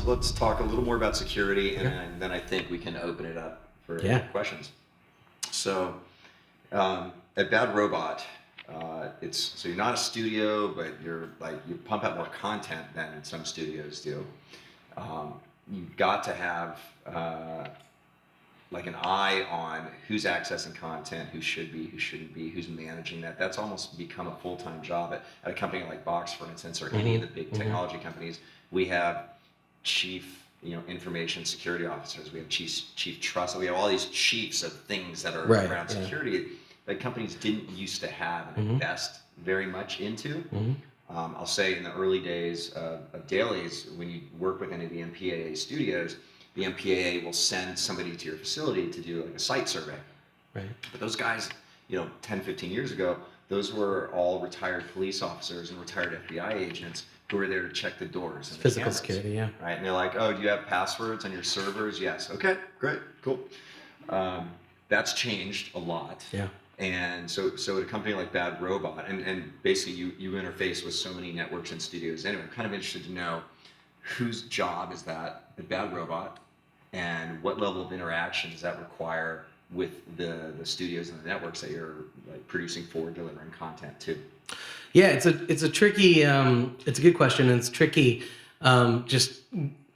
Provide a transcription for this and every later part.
let's talk a little more about security, and then I think we can open it up for questions. So at Bad Robot, so you're not a studio, but you're like, you pump out more content than some studios do. You've got to have like an eye on who's accessing content, who should be, who shouldn't be, who's managing that. That's almost become a full-time job at a company like Box, for instance, or any of the big technology companies. We have chief, information security officers. We have chief trust. We have all these chiefs of things that are around security that companies didn't used to have and invest very much into. I'll say in the early days of Dailies, when you work with any of the MPAA studios, the MPAA will send somebody to your facility to do like a site survey. Right. But those guys, 10, 15 years ago, those were all retired police officers and retired FBI agents who were there to check the doors and physical cameras, security, right? And they're like, oh, do you have passwords on your servers? Yes. Okay, great, cool. That's changed a lot. Yeah. And so at a company like Bad Robot, and basically you interface with so many networks and studios. Anyway, I'm kind of interested to know whose job is that at Bad Robot, and what level of interaction does that require with the studios and the networks that you're like producing for, delivering content to? Yeah, it's a tricky, it's a good question, and it's tricky just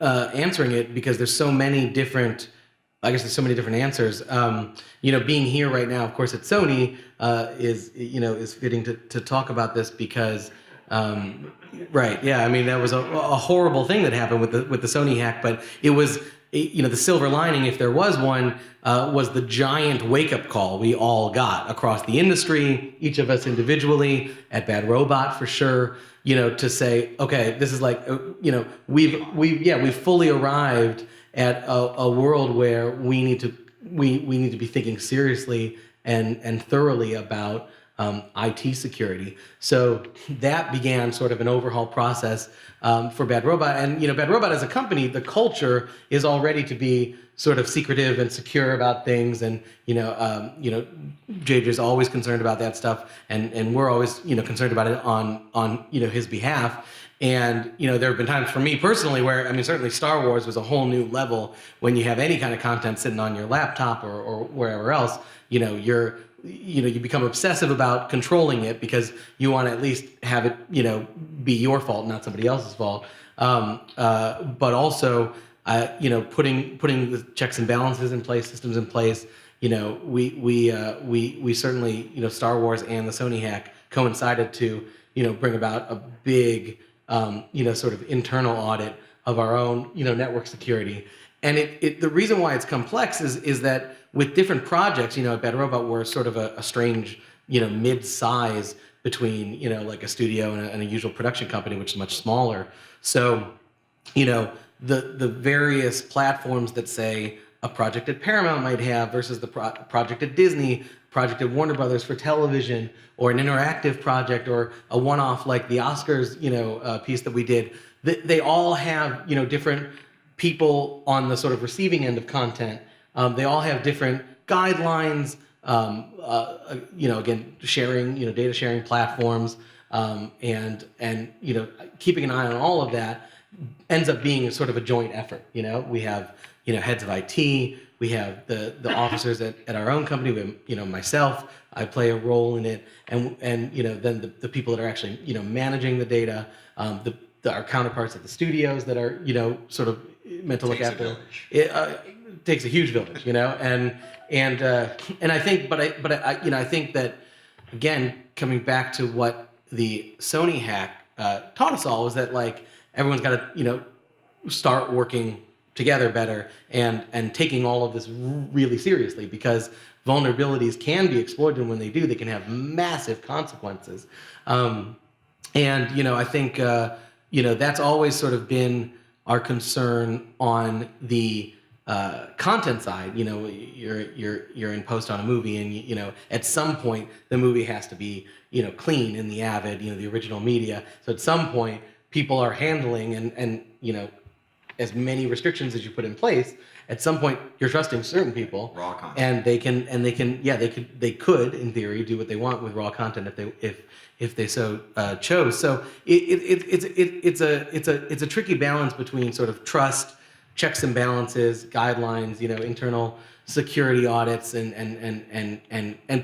answering it because there's so many different, there's so many different answers. Being here right now, of course, at Sony is fitting to talk about this because, right, yeah, I mean, that was a horrible thing that happened with the Sony hack, but it was, the silver lining, if there was one, was the giant wake-up call we all got across the industry, each of us individually, at Bad Robot for sure, to say, okay, this is like, we've fully arrived at a world where we need to be thinking seriously and thoroughly about IT security. So that began sort of an overhaul process for Bad Robot. And Bad Robot as a company, the culture is already to be sort of secretive and secure about things. And JJ's always concerned about that stuff, and we're always concerned about it on his behalf. And there have been times for me personally where, certainly Star Wars was a whole new level when you have any kind of content sitting on your laptop or wherever else. You become obsessive about controlling it because you want to at least have it be your fault, not somebody else's fault. But also putting the checks and balances in place, systems in place. We certainly Star Wars and the Sony hack coincided to bring about a big sort of internal audit of our own network security. And the reason why it's complex is that with different projects, at Bad Robot, we're sort of a strange, mid-size between, like a studio and a usual production company, which is much smaller. So, the various platforms that, say, a project at Paramount might have versus the project at Disney, project at Warner Brothers for television, or an interactive project, or a one-off like the Oscars, piece that we did, they all have, different people on the sort of receiving end of content. They all have different guidelines, again, sharing, data sharing platforms, and keeping an eye on all of that ends up being sort of a joint effort. We have, heads of IT, we have the officers at our own company, we have, myself, I play a role in it, and then the people that are actually, managing the data, our counterparts at the studios that are, sort of meant to look after. It takes a huge village, and I think, I think that, again, coming back to what the Sony hack taught us all, is that like everyone's got to start working together better and taking all of this really seriously, because vulnerabilities can be exploited, and when they do, they can have massive consequences. And I think that's always sort of been our concern on the content side. You're in post on a movie, and at some point the movie has to be clean in the Avid, the original media. So at some point people are handling and as many restrictions as you put in place, at some point you're trusting certain people, Raw content. and they could in theory do what they want with raw content if they so chose. So it's a tricky balance between sort of trust, checks and balances, guidelines, internal security audits, and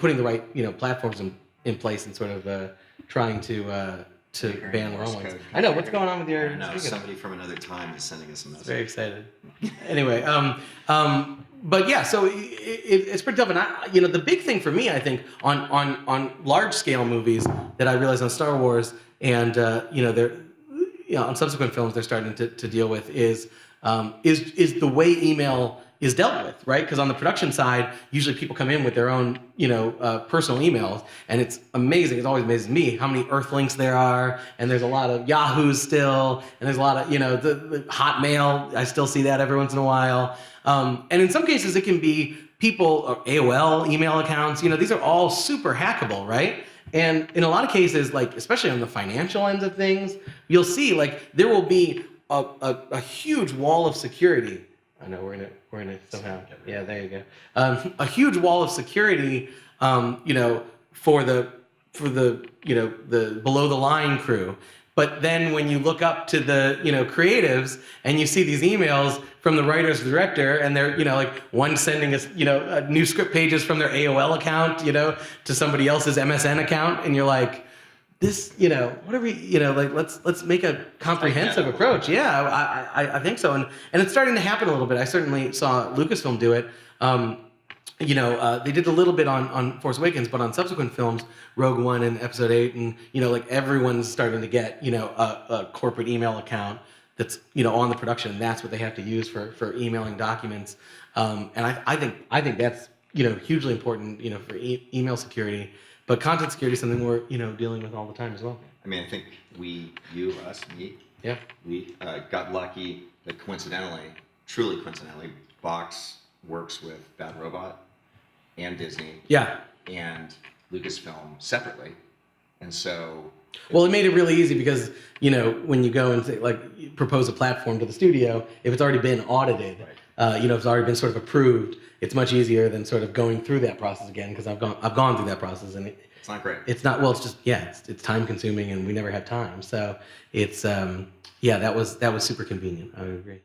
putting the right platforms in place, and sort of trying to ban the wrong ones. I know, what's going on with your? I know, somebody from another time is sending us a message. Very excited. Anyway, but yeah, so it's pretty tough. And the big thing for me, I think, on large scale movies that I realized on Star Wars, and they're on subsequent films they're starting to deal with is the way email is dealt with, right? Because on the production side, usually people come in with their own, personal emails, and it's amazing. It always amazes me how many Earthlinks there are, and there's a lot of Yahoos still, and there's a lot of, the Hotmail. I still see that every once in a while, and in some cases it can be people or AOL email accounts. These are all super hackable, right? And in a lot of cases, like especially on the financial ends of things, you'll see like there will be a huge wall of security. I know we're gonna somehow. Yeah, there you go. A huge wall of security, for the the below the line crew. But then when you look up to the creatives and you see these emails from the writer's director, and they're like one sending us new script pages from their AOL account to somebody else's MSN account, and you're like, this, what are we, like, let's make a comprehensive approach. Yeah, I think so. And it's starting to happen a little bit. I certainly saw Lucasfilm do it. They did a little bit on Force Awakens, but on subsequent films, Rogue One and Episode 8, and, like everyone's starting to get, a corporate email account that's, on the production. And that's what they have to use for emailing documents. And I think that's, hugely important, for email security. But content security is something we're, dealing with all the time as well. I mean, I think me, yeah, we got lucky that truly coincidentally, Box works with Bad Robot and Disney. Yeah. And Lucasfilm separately. And so... Well, it made it really easy because, when you go and say, like, propose a platform to the studio, if it's already been audited, right. If it's already been sort of approved, it's much easier than sort of going through that process again, because I've gone through that process, and it's not great. It's not, well, it's just, it's time consuming, and we never have time. So it's, that was super convenient. I would agree.